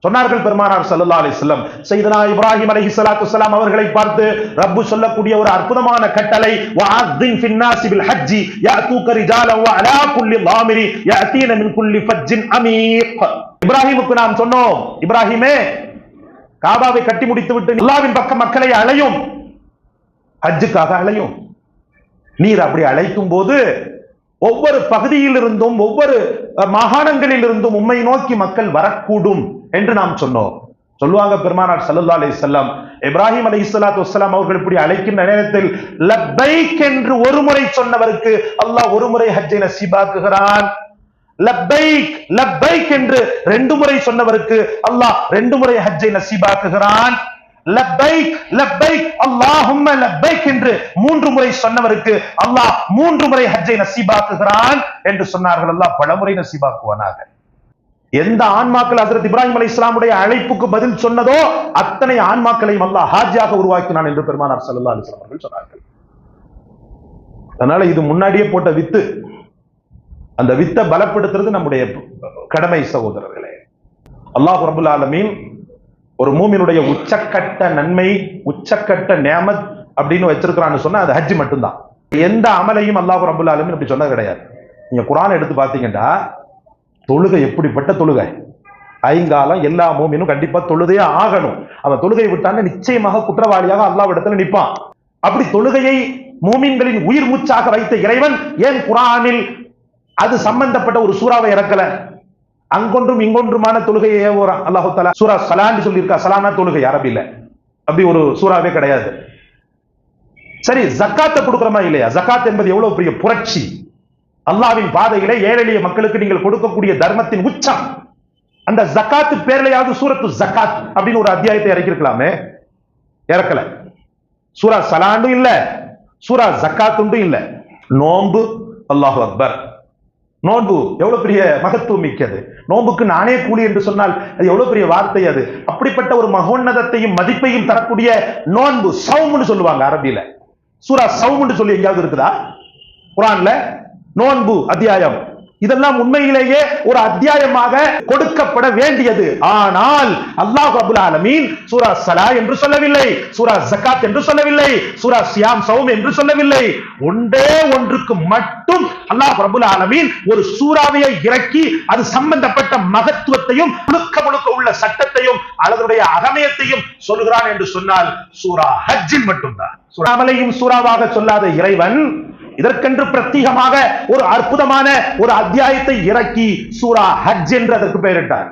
சொன்னார்கள் பெருமானார் ஸல்லல்லாஹு அலைஹி வஸல்லம், சையதுனா இப்ராஹிம் அலைஹிஸ்ஸலாத்து வஸ்ஸலாம் அவர்களை பார்த்து ரப்பு சொல்லக்கூடிய ஒரு அற்புதமான கட்டளை, வஅத்தின் ஃபின்னாஸி பில் ஹஜ்ஜி யஅதூக ரிஜாலன் வ அலா குல்லி லாமிரி யஅதீன மின் குல்லி ஃபஜ்ஜின் அமீக். இப்ராஹிமுக்கு நாம் சொன்னோம், இப்ராஹிமே காபாவை கட்டி முடித்துவிட்டு அல்லாஹ்வின் பக்கம் மக்களை அழையும், ஹஜ்ஜுக்காக அழையும். நீர் அப்படி அழைக்கும் போது ஒவ்வொரு பகுதியில் இருந்தும் ஒவ்வொரு மாகாணங்களில் இருந்தும் உம்மை நோக்கி மக்கள் வரக்கூடும் என்று நாம் சொன்னோம். சொல்லுவாங்க பெருமானார் ஸல்லல்லாஹு அலைஹி வஸல்லம், இப்ராஹிம் அலைஹிஸ்ஸலாத்து வஸ்ஸலாம் அவர்கள் இப்படி அழைக்கின்ற நேரத்தில் லப்பைக் என்று ஒரு முறை சொன்னவருக்கு அல்லாஹ் ஒரு முறை ஹஜ்ஜை நசீபாக்குகிறான். லப்பைக் லப்பைக் என்று 2 முறை சொன்னவருக்கு அல்லாஹ் 2 முறை ஹஜ்ஜை நசீபாக்குகிறான். லப்பைக் லப்பைக் அல்லாஹும்ம லப்பைக் என்று 3 முறை சொன்னவருக்கு அல்லாஹ் 3 முறை ஹஜ்ஜை நசீபாக்குகிறான் என்று சொன்னார்கள். அல்லாஹ் பல முறை நசீபாக்குவானாக. எந்த ஆன்மாக்கள் ஹஜ்ரத் இப்ராஹிம் அலைஹிஸ்ஸலாமுடைய அழைப்புக்கு பதில் சொன்னதோ அத்தனை ஆன்மாக்களையும் அல்லாஹ் ஹாஜியாக உருவாக்கினான் என்று பெருமானார் ஸல்லல்லாஹு அலைஹி வஸல்லம் அவர்கள் சொன்னார்கள். அதனால இது முன்னாடியே போட்ட வித்து, அந்த வித்தை பலப்படுத்துறது நம்முடைய கடமை சகோதரர்களே. அல்லாஹ் ரப்பல் ஆலமீன் ஒரு மூமினுடைய உச்சக்கட்ட நன்மை, உச்சக்கட்ட நியாமத் அப்படின்னு வச்சிருக்கிறான்னு சொன்னா அது ஹஜ் மட்டும்தான். எந்த அமலையும் அல்லாஹ் ரப்பல் ஆலமீன் அப்படி சொன்னது கிடையாது. நீங்க குர்ஆன் எடுத்து பாத்தீங்கன்னா தொழுகை எப்படிப்பட்ட தொழுகை, ஐங்காலம் எல்லா மூமினும் கண்டிப்பா தொழுகையே ஆகணும். அவன் தொழுகை விட்டான்னு நிச்சயமாக குற்றவாளியாக அல்லாஹ்விடத்துல நிற்பான். அப்படி தொழுகையை மூமின்களின் உயிர் மூச்சாக வைத்த இறைவன் ஏன் குர்ஆனில் அது சம்பந்தப்பட்ட ஒரு சூறாவை இறக்கல? அங்கொன்றும் இங்கொன்றுமான தொழுகையை அல்லாஹு தஆலா சூரா ஸலான்னு சொல்லியிருக்கா. ஸலானா தொழுகை அரபில, அப்படி ஒரு சூறாவே கிடையாது. சரி, ஜக்காத்தை கொடுக்கிறோமா இல்லையா? ஜக்காத் என்பது எவ்வளவு பெரிய புரட்சி! அல்லாஹ்வின் பாதையிலே ஏழை எளிய மக்களுக்கு நீங்கள் கொடுக்கக்கூடிய தர்மத்தின் உச்சம். அந்த ஜக்காத்து பேர்லையாவது சூரத்து ஜக்காத் அப்படின்னு ஒரு அத்தியாயத்தை இறக்கிருக்கலாமே, இறக்கல. சூரா ஸலான்னு இல்ல, சூரா ஜக்காத்துண்டும் இல்ல. நோன்பு, அல்லாஹு அக்பர். நோன்பு எவ்வளவு பெரிய மகத்துவம் மிக்கது! நோன்புக்கு நானே கூலி என்று சொன்னால் அது எவ்வளவு பெரிய வார்த்தை! அது அப்படிப்பட்ட ஒரு மகோன்னதத்தையும் மதிப்பையும் தரக்கூடிய நோன்பு, சௌம்னு சொல்லுவாங்க அரபியில. சூரா சௌம்னு சொல்லி எங்கேயாவது இருக்குதா குர்ஆன்ல? நோன்பு அத்தியாயம், இதெல்லாம் உண்மையிலேயே ஒரு அத்தியாயமாக கொடுக்கப்பட வேண்டியது. ஆனால் அல்லாஹ் ரப்பல் ஆலமீன் சூரா ஸலா என்று சொல்லவில்லை, சூரா ஜகாத் என்று சொல்லவில்லை, சூரா சியாம் சௌம் என்று சொல்லவில்லை. ஒன்றே ஒன்றுக்கு மட்டும் அல்லாஹ் ரப்பல் ஆலமீன் ஒரு சூறாவையை இறக்கி அது சம்பந்தப்பட்ட மகத்துவத்தையும் முழுக்க உள்ள சட்டத்தையும் அதனுடைய அகமயத்தையும் சொல்கிறான் என்று சொன்னால் சூரா ஹஜ்ஜில் மட்டும்தான். சூறாமலையும் சூறாவாக சொல்லாத இறைவன் இதற்கென்று பிரத்யேகமாக ஒரு அற்புதமான ஒரு அத்தியாயத்தை இறக்கி சூரா ஹஜ் என்று அதற்கு பெயரிட்டார்.